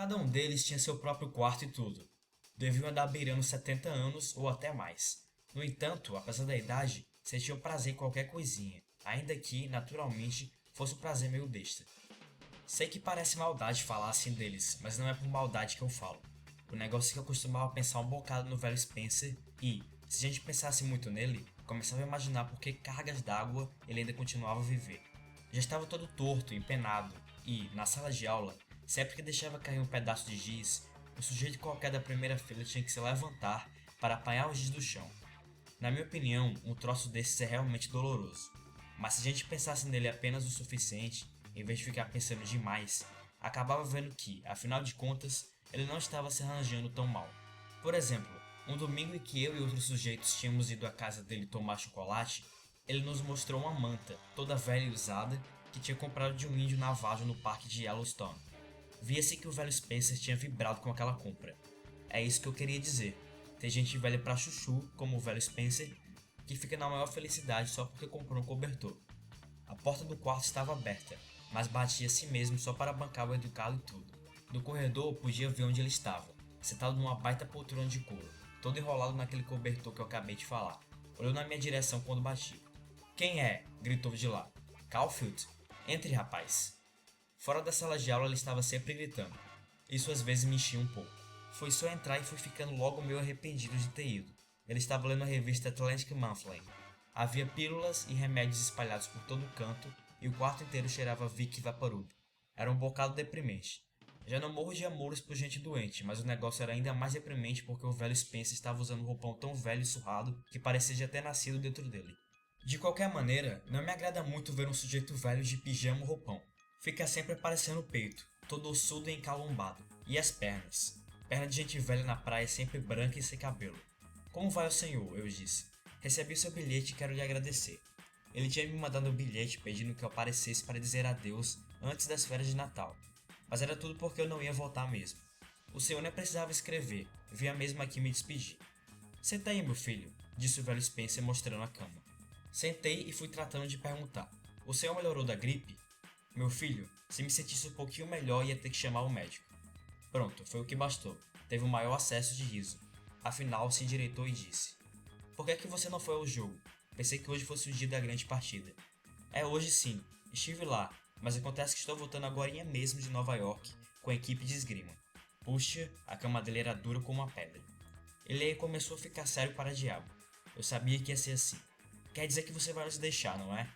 Cada um deles tinha seu próprio quarto e tudo. Deviam andar beirando 70 anos ou até mais. No entanto, apesar da idade, sentiam prazer em qualquer coisinha, ainda que, naturalmente, fosse um prazer meio besta. Sei que parece maldade falar assim deles, mas não é por maldade que eu falo. O negócio é que eu costumava pensar um bocado no velho Spencer e, se a gente pensasse muito nele, começava a imaginar por que cargas d'água ele ainda continuava a viver. Já estava todo torto, empenado, e, na sala de aula, sempre que deixava cair um pedaço de giz, o sujeito qualquer da primeira fila tinha que se levantar para apanhar o giz do chão. Na minha opinião, um troço desses é realmente doloroso. Mas se a gente pensasse nele apenas o suficiente, em vez de ficar pensando demais, acabava vendo que, afinal de contas, ele não estava se arranjando tão mal. Por exemplo, um domingo em que eu e outros sujeitos tínhamos ido à casa dele tomar chocolate, ele nos mostrou uma manta, toda velha e usada, que tinha comprado de um índio navajo no parque de Yellowstone. Via-se que o velho Spencer tinha vibrado com aquela compra. É isso que eu queria dizer. Tem gente velha pra chuchu, como o velho Spencer, que fica na maior felicidade só porque comprou um cobertor. A porta do quarto estava aberta, mas batia a si mesmo só para bancar o educado e tudo. Do corredor podia ver onde ele estava, sentado numa baita poltrona de couro, todo enrolado naquele cobertor que eu acabei de falar. Olhou na minha direção quando bati. "Quem é?" gritou de lá. "Caulfield? Entre, rapaz." Fora da sala de aula ele estava sempre gritando. Isso às vezes me enchia um pouco. Foi só entrar e fui ficando logo meio arrependido de ter ido. Ele estava lendo a revista Atlantic Monthly. Havia pílulas e remédios espalhados por todo canto e o quarto inteiro cheirava Vic Vaporub. Era um bocado deprimente. Já não morro de amores por gente doente, mas o negócio era ainda mais deprimente porque o velho Spencer estava usando um roupão tão velho e surrado que parecia já ter nascido dentro dele. De qualquer maneira, não me agrada muito ver um sujeito velho de pijama ou roupão. Fica sempre aparecendo o peito, todo ossudo e encalombado. E as pernas. Perna de gente velha na praia sempre branca e sem cabelo. "Como vai o senhor?" eu disse. "Recebi o seu bilhete e quero lhe agradecer." Ele tinha me mandado um bilhete pedindo que eu aparecesse para dizer adeus antes das férias de Natal. Mas era tudo porque eu não ia voltar mesmo. "O senhor nem precisava escrever, vinha mesmo aqui me despedir." "Senta aí, meu filho", disse o velho Spencer mostrando a cama. Sentei e fui tratando de perguntar. "O senhor melhorou da gripe?" "Meu filho, se me sentisse um pouquinho melhor ia ter que chamar o médico." Pronto, foi o que bastou. Teve o maior acesso de riso. Afinal, se endireitou e disse: "Por que é que você não foi ao jogo? Pensei que hoje fosse o dia da grande partida." "É hoje sim, estive lá, mas acontece que estou voltando agorinha mesmo de Nova York, com a equipe de esgrima." Puxa, a cama dele era dura como uma pedra. Ele aí começou a ficar sério para diabo. Eu sabia que ia ser assim. "Quer dizer que você vai nos deixar, não é?"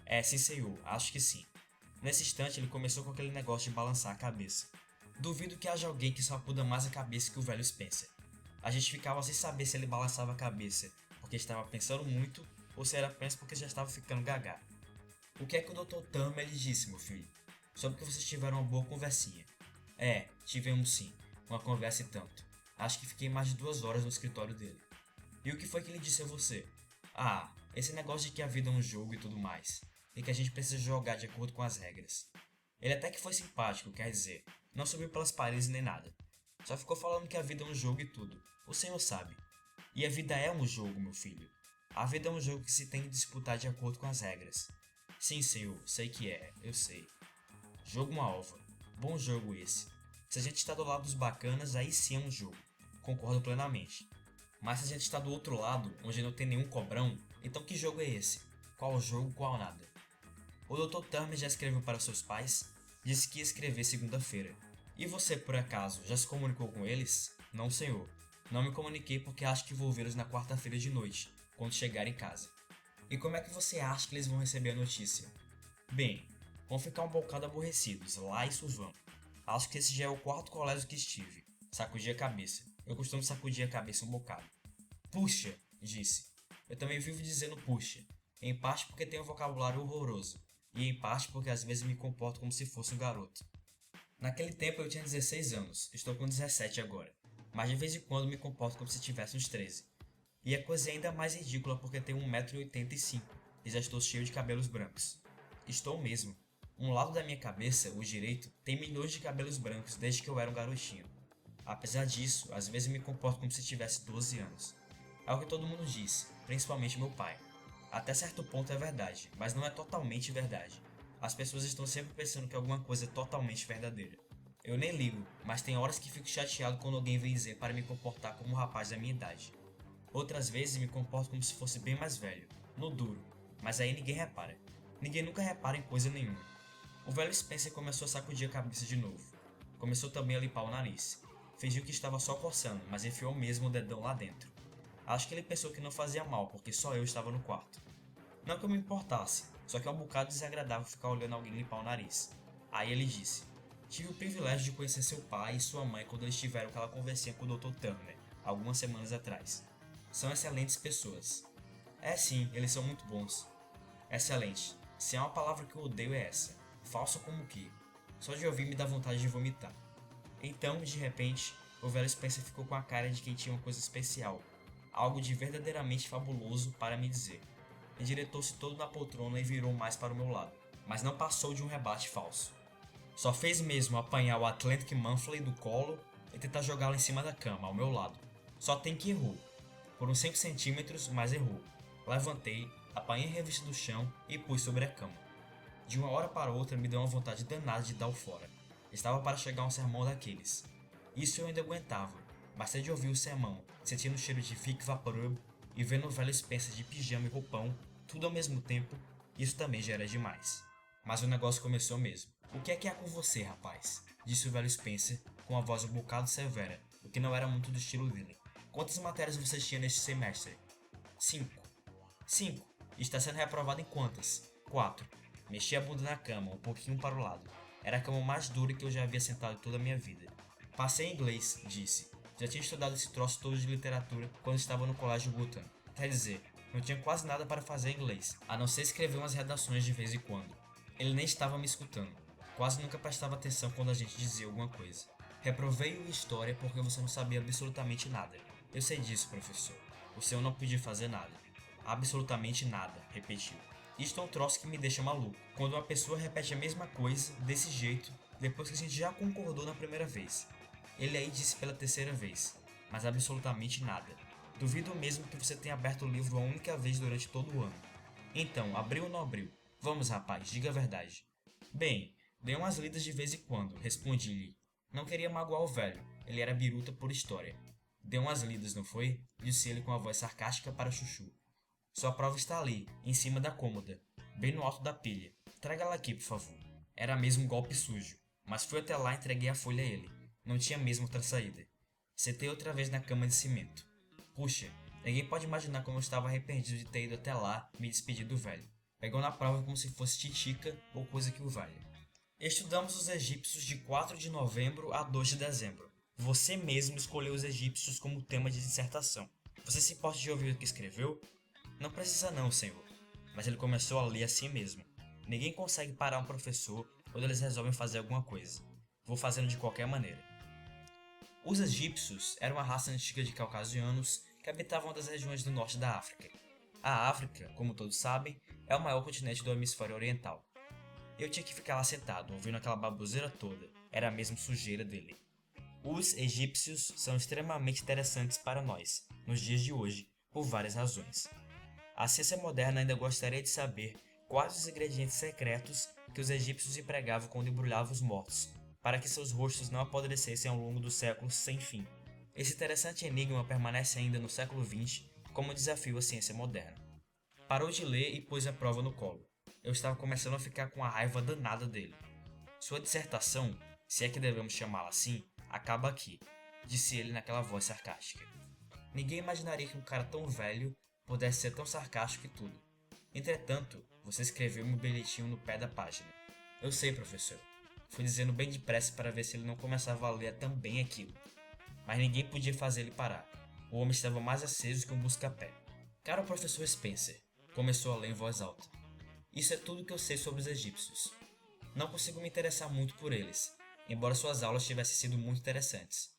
"É, sim senhor, acho que sim." Nesse instante ele começou com aquele negócio de balançar a cabeça. Duvido que haja alguém que sacuda mais a cabeça que o velho Spencer. A gente ficava sem saber se ele balançava a cabeça porque estava pensando muito ou se era apenas porque já estava ficando gaga. "O que é que o Dr. Turner lhe disse, meu filho?" "Soube que vocês tiveram uma boa conversinha." "É, tivemos sim, uma conversa e tanto. Acho que fiquei mais de 2 horas no escritório dele." "E o que foi que ele disse a você?" "Ah, esse negócio de que a vida é um jogo e tudo mais, e que a gente precisa jogar de acordo com as regras." Ele até que foi simpático, quer dizer, não subiu pelas paredes nem nada. Só ficou falando que a vida é um jogo e tudo. O senhor sabe. E a vida é um jogo, meu filho. A vida é um jogo que se tem que disputar de acordo com as regras. Sim, senhor, sei que é, eu sei. Jogo uma ova. Bom jogo esse. Se a gente está do lado dos bacanas, aí sim é um jogo. Concordo plenamente. Mas se a gente está do outro lado, onde não tem nenhum cobrão, então que jogo é esse? Qual jogo, qual nada? "O Dr. Turner já escreveu para seus pais?" "Disse que ia escrever segunda-feira." "E você, por acaso, já se comunicou com eles?" "Não, senhor. Não me comuniquei porque acho que vou vê-los na quarta-feira de noite, quando chegar em casa." "E como é que você acha que eles vão receber a notícia?" "Bem, vão ficar um bocado aborrecidos, lá isso vão. Acho que esse já é o quarto colégio que estive." Sacudi a cabeça. Eu costumo sacudir a cabeça um bocado. "Puxa", disse. Eu também vivo dizendo puxa, em parte porque tenho um vocabulário horroroso, e em parte porque às vezes me comporto como se fosse um garoto. Naquele tempo eu tinha 16 anos, estou com 17 agora, mas de vez em quando me comporto como se tivesse uns 13. E a coisa é ainda mais ridícula porque tenho 1,85 m e já estou cheio de cabelos brancos. Estou mesmo. Um lado da minha cabeça, o direito, tem milhões de cabelos brancos desde que eu era um garotinho. Apesar disso, às vezes me comporto como se tivesse 12 anos. É o que todo mundo diz, principalmente meu pai. Até certo ponto é verdade, mas não é totalmente verdade. As pessoas estão sempre pensando que alguma coisa é totalmente verdadeira. Eu nem ligo, mas tem horas que fico chateado quando alguém vem dizer para me comportar como um rapaz da minha idade. Outras vezes me comporto como se fosse bem mais velho, no duro, mas aí ninguém repara. Ninguém nunca repara em coisa nenhuma. O velho Spencer começou a sacudir a cabeça de novo. Começou também a limpar o nariz. Fingiu que estava só coçando, mas enfiou mesmo o dedão lá dentro. Acho que ele pensou que não fazia mal, porque só eu estava no quarto. Não que eu me importasse, só que é um bocado desagradável ficar olhando alguém limpar o nariz. Aí ele disse: tive o privilégio de conhecer seu pai e sua mãe quando eles tiveram aquela conversinha com o Dr. Turner, algumas semanas atrás. São excelentes pessoas. É sim, eles são muito bons. Excelente. Se há uma palavra que eu odeio é essa. Falso como que. Só de ouvir me dá vontade de vomitar. Então, de repente, o velho Spencer ficou com a cara de quem tinha uma coisa especial. Algo de verdadeiramente fabuloso para me dizer. Endireitou-se todo na poltrona e virou mais para o meu lado. Mas não passou de um rebate falso. Só fez mesmo apanhar o Atlantic Monthly do colo e tentar jogá-lo em cima da cama, ao meu lado. Só tem que errou. Por uns 5 centímetros, mas errou. Levantei, apanhei a revista do chão e pus sobre a cama. De uma hora para outra me deu uma vontade danada de dar o fora. Estava para chegar um sermão daqueles. Isso eu ainda aguentava, mas de ouvir o sermão, sentindo o cheiro de Vic Vaporub e vendo o velho Spencer de pijama e roupão, tudo ao mesmo tempo, isso também já era demais. Mas o negócio começou mesmo. O que é há com você, rapaz? Disse o velho Spencer, com a voz um bocado severa, o que não era muito do estilo dele. Quantas matérias você tinha neste semestre? 5. 5. Está sendo reprovado em quantas? 4. Mexi a bunda na cama, um pouquinho para o lado. Era a cama mais dura que eu já havia sentado toda a minha vida. Passei em inglês, disse. Já tinha estudado esse troço todo de literatura quando estava no colégio Wooten. Quer dizer, não tinha quase nada para fazer em inglês, a não ser escrever umas redações de vez em quando. Ele nem estava me escutando. Quase nunca prestava atenção quando a gente dizia alguma coisa. Reprovei o História porque você não sabia absolutamente nada. Eu sei disso, professor. O senhor não podia fazer nada. Absolutamente nada, repetiu. Isto é um troço que me deixa maluco. Quando uma pessoa repete a mesma coisa, desse jeito, depois que a gente já concordou na primeira vez. Ele aí disse pela terceira vez, mas absolutamente nada. Duvido mesmo que você tenha aberto o livro a única vez durante todo o ano. Então, abriu ou não abriu? Vamos, rapaz, diga a verdade. Bem, dei umas lidas de vez em quando, respondi-lhe. Não queria magoar o velho, ele era biruta por história. Deu umas lidas, não foi? Disse ele com a voz sarcástica para Chuchu. Sua prova está ali, em cima da cômoda, bem no alto da pilha. Traga-la aqui, por favor. Era mesmo um golpe sujo, mas fui até lá e entreguei a folha a ele. Não tinha mesmo outra saída. Sentei outra vez na cama de cimento. Puxa, ninguém pode imaginar como eu estava arrependido de ter ido até lá me despedir do velho. Pegou na prova como se fosse titica ou coisa que o valha. Estudamos os egípcios de 4 de novembro a 2 de dezembro. Você mesmo escolheu os egípcios como tema de dissertação. Você se importa de ouvir o que escreveu? Não precisa não, senhor. Mas ele começou a ler assim mesmo. Ninguém consegue parar um professor quando eles resolvem fazer alguma coisa. Vou fazendo de qualquer maneira. Os egípcios eram uma raça antiga de caucasianos que habitavam das regiões do norte da África. A África, como todos sabem, é o maior continente do hemisfério oriental. Eu tinha que ficar lá sentado, ouvindo aquela baboseira toda. Era a mesma sujeira dele. Os egípcios são extremamente interessantes para nós, nos dias de hoje, por várias razões. A ciência moderna ainda gostaria de saber quais os ingredientes secretos que os egípcios empregavam quando embrulhavam os mortos, para que seus rostos não apodrecessem ao longo dos séculos sem fim. Esse interessante enigma permanece ainda no século XX como desafio à ciência moderna. Parou de ler e pôs a prova no colo. Eu estava começando a ficar com a raiva danada dele. Sua dissertação, se é que devemos chamá-la assim, acaba aqui, disse ele naquela voz sarcástica. Ninguém imaginaria que um cara tão velho pudesse ser tão sarcástico e tudo. Entretanto, você escreveu meu bilhetinho no pé da página. Eu sei, professor. Fui dizendo bem depressa para ver se ele não começava a ler também aquilo. Mas ninguém podia fazer ele parar. O homem estava mais aceso que um busca-pé. Caro professor Spencer, começou a ler em voz alta. Isso é tudo que eu sei sobre os egípcios. Não consigo me interessar muito por eles, embora suas aulas tivessem sido muito interessantes.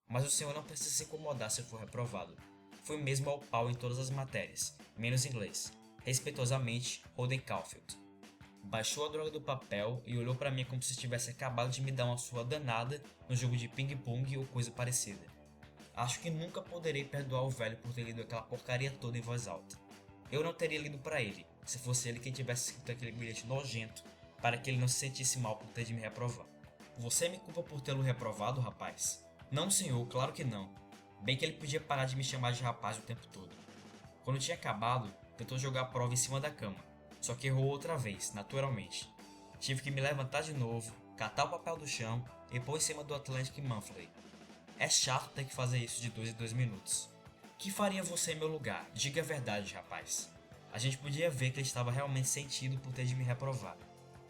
Mas o senhor não precisa se incomodar se eu for reprovado. Fui mesmo ao pau em todas as matérias, menos inglês. Respeitosamente, Holden Caulfield. Baixou a droga do papel e olhou para mim como se tivesse acabado de me dar uma surra danada no jogo de ping-pong ou coisa parecida. Acho que nunca poderei perdoar o velho por ter lido aquela porcaria toda em voz alta. Eu não teria lido para ele, se fosse ele quem tivesse escrito aquele bilhete nojento, para que ele não se sentisse mal por ter de me reprovar. Você me culpa por tê-lo reprovado, rapaz? Não, senhor, claro que não. Bem que ele podia parar de me chamar de rapaz o tempo todo. Quando tinha acabado, tentou jogar a prova em cima da cama, só que errou outra vez, naturalmente. Tive que me levantar de novo, catar o papel do chão e pôr em cima do Atlantic Monthly. É chato ter que fazer isso de 2 em 2 minutos. Que faria você em meu lugar? Diga a verdade, rapaz. A gente podia ver que ele estava realmente sentido por ter de me reprovar.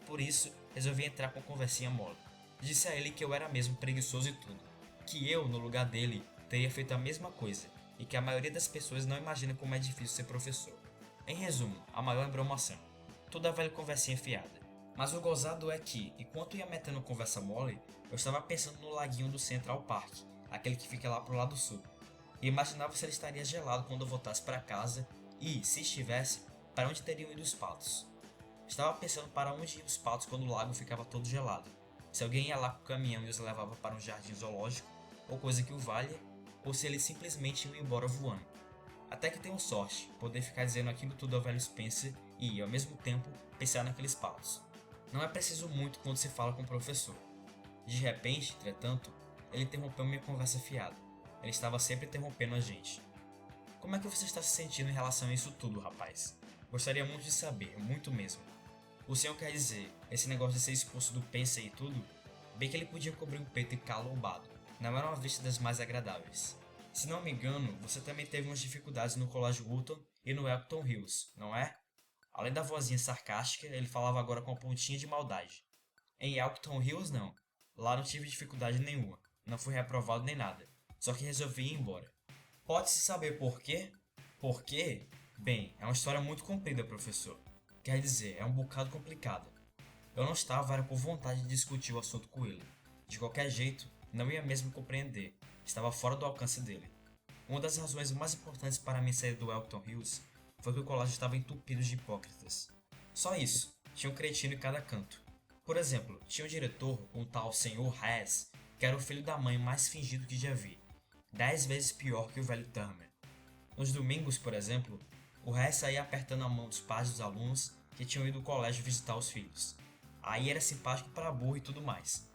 Por isso, resolvi entrar com conversinha mole. Disse a ele que eu era mesmo preguiçoso e tudo. Que eu, no lugar dele, teria feito a mesma coisa. E que a maioria das pessoas não imagina como é difícil ser professor. Em resumo, a maior embromação. Toda a velha conversinha fiada. Mas o gozado é que, enquanto ia metendo conversa mole, eu estava pensando no laguinho do Central Park, aquele que fica lá pro lado sul. E imaginava se ele estaria gelado quando eu voltasse para casa e, se estivesse, para onde teriam ido os patos. Estava pensando para onde iam os patos quando o lago ficava todo gelado. Se alguém ia lá com o caminhão e os levava para um jardim zoológico, ou coisa que o valha, ou se eles simplesmente iam embora voando. Até que tenho sorte, poder ficar dizendo aquilo tudo ao velho Spencer e, ao mesmo tempo, pensar naqueles patos. Não é preciso muito quando se fala com o professor. De repente, entretanto, ele interrompeu minha conversa fiada. Ele estava sempre interrompendo a gente. Como é que você está se sentindo em relação a isso tudo, rapaz? Gostaria muito de saber, muito mesmo. O senhor quer dizer, esse negócio de ser expulso do Pensey e tudo? Bem que ele podia cobrir o peito e ficar lombado. Não era uma vista das mais agradáveis. Se não me engano, você também teve umas dificuldades no Colégio Wooton e no Elkton Hills, não é? Além da vozinha sarcástica, ele falava agora com uma pontinha de maldade. Em Elkton Hills, não. Lá não tive dificuldade nenhuma. Não fui reprovado nem nada. Só que resolvi ir embora. Pode-se saber por quê? Por quê? Bem, é uma história muito comprida, professor. Quer dizer, é um bocado complicada. Eu não estava era com vontade de discutir o assunto com ele. De qualquer jeito, não ia mesmo compreender. Estava fora do alcance dele. Uma das razões mais importantes para mim sair do Elkton Hills foi que o colégio estava entupido de hipócritas. Só isso, tinha um cretino em cada canto. Por exemplo, tinha um diretor, um tal Sr. Hess, que era o filho da mãe mais fingido que já vi. 10 vezes pior que o velho Turner. Nos domingos, por exemplo, o Hess saía apertando a mão dos pais dos alunos que tinham ido ao colégio visitar os filhos. Aí era simpático para burro e tudo mais,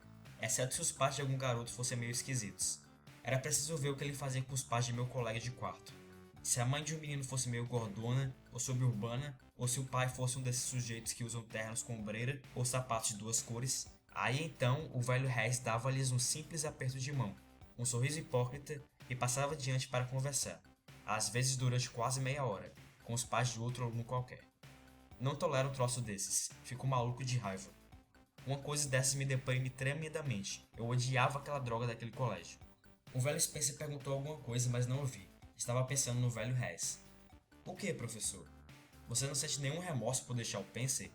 exceto se os pais de algum garoto fossem meio esquisitos. Era preciso ver o que ele fazia com os pais de meu colega de quarto. Se a mãe de um menino fosse meio gordona ou suburbana, ou se o pai fosse um desses sujeitos que usam ternos com ombreira ou sapatos de 2 cores, aí então o velho Hess dava-lhes um simples aperto de mão, um sorriso hipócrita e passava adiante para conversar, às vezes durante quase meia hora, com os pais de outro aluno qualquer. Não tolero um troço desses, fico maluco de raiva. Uma coisa dessas me deprime tremendamente, eu odiava aquela droga daquele colégio. O velho Spencer perguntou alguma coisa, mas não ouvi. Estava pensando no velho Hess. O que, professor? Você não sente nenhum remorso por deixar o Pensey?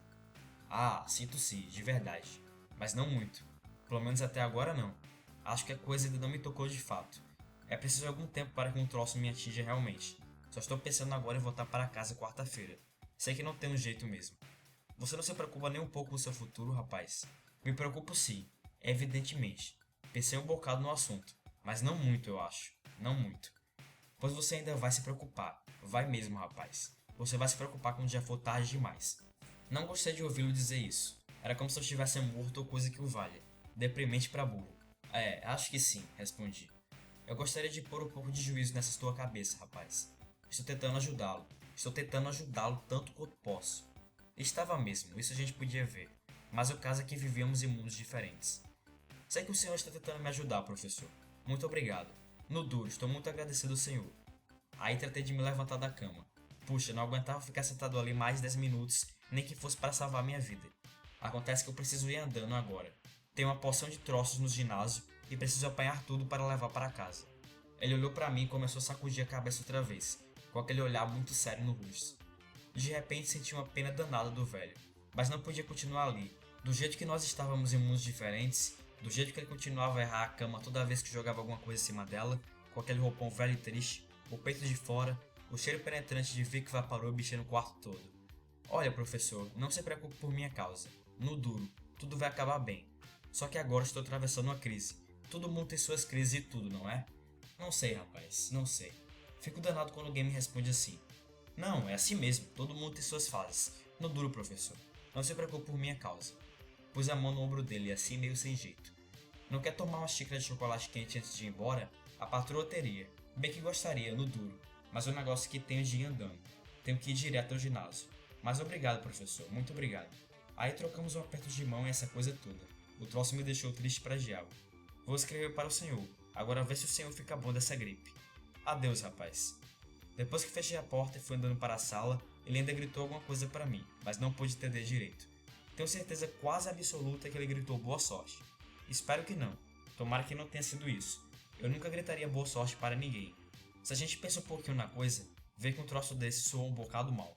Ah, sinto sim, de verdade. Mas não muito. Pelo menos até agora não. Acho que a coisa ainda não me tocou de fato. É preciso algum tempo para que um troço me atinja realmente. Só estou pensando agora em voltar para casa quarta-feira. Sei que não tem um jeito mesmo. Você não se preocupa nem um pouco com o seu futuro, rapaz? Me preocupo sim, evidentemente. Pensei um bocado no assunto, mas não muito, eu acho. Não muito. Pois você ainda vai se preocupar. Vai mesmo, rapaz. Você vai se preocupar quando já for tarde demais. Não gostei de ouvi-lo dizer isso. Era como se eu estivesse morto ou coisa que o valha. Deprimente pra burro. É, acho que sim, respondi. Eu gostaria de pôr um pouco de juízo nessa tua cabeça, rapaz. Estou tentando ajudá-lo. Estou tentando ajudá-lo tanto quanto posso. Estava mesmo, isso a gente podia ver. Mas o caso é que vivíamos em mundos diferentes. Sei que o senhor está tentando me ajudar, professor. Muito obrigado. No duro, estou muito agradecido ao senhor. Aí tratei de me levantar da cama. Puxa, não aguentava ficar sentado ali mais 10 minutos, nem que fosse para salvar minha vida. Acontece que eu preciso ir andando agora. Tenho uma porção de troços no ginásio e preciso apanhar tudo para levar para casa. Ele olhou para mim e começou a sacudir a cabeça outra vez, com aquele olhar muito sério no rosto. De repente senti uma pena danada do velho, mas não podia continuar ali. Do jeito que nós estávamos em mundos diferentes, do jeito que ele continuava a errar a cama toda vez que jogava alguma coisa em cima dela, com aquele roupão velho e triste, o peito de fora, o cheiro penetrante de Vic Vaporub enchendo o quarto todo. Olha, professor, não se preocupe por minha causa. No duro, tudo vai acabar bem. Só que agora estou atravessando uma crise. Todo mundo tem suas crises e tudo, não é? Não sei, rapaz, não sei. Fico danado quando alguém me responde assim. Não, é assim mesmo, todo mundo tem suas fases. No duro, professor. Não se preocupe por minha causa. Pus a mão no ombro dele, assim meio sem jeito. Não quer tomar uma xícara de chocolate quente antes de ir embora? A patroa teria. Bem que gostaria, no duro. Mas é um negócio que tenho de ir andando. Tenho que ir direto ao ginásio. Mas obrigado, professor. Muito obrigado. Aí trocamos um aperto de mão e essa coisa toda. O troço me deixou triste pra diabo. Vou escrever para o senhor. Agora vê se o senhor fica bom dessa gripe. Adeus, rapaz. Depois que fechei a porta e fui andando para a sala, ele ainda gritou alguma coisa para mim, mas não pude entender direito. Tenho certeza quase absoluta que ele gritou boa sorte. Espero que não. Tomara que não tenha sido isso. Eu nunca gritaria boa sorte para ninguém. Se a gente pensa um pouquinho na coisa, vê que um troço desse soa um bocado mal.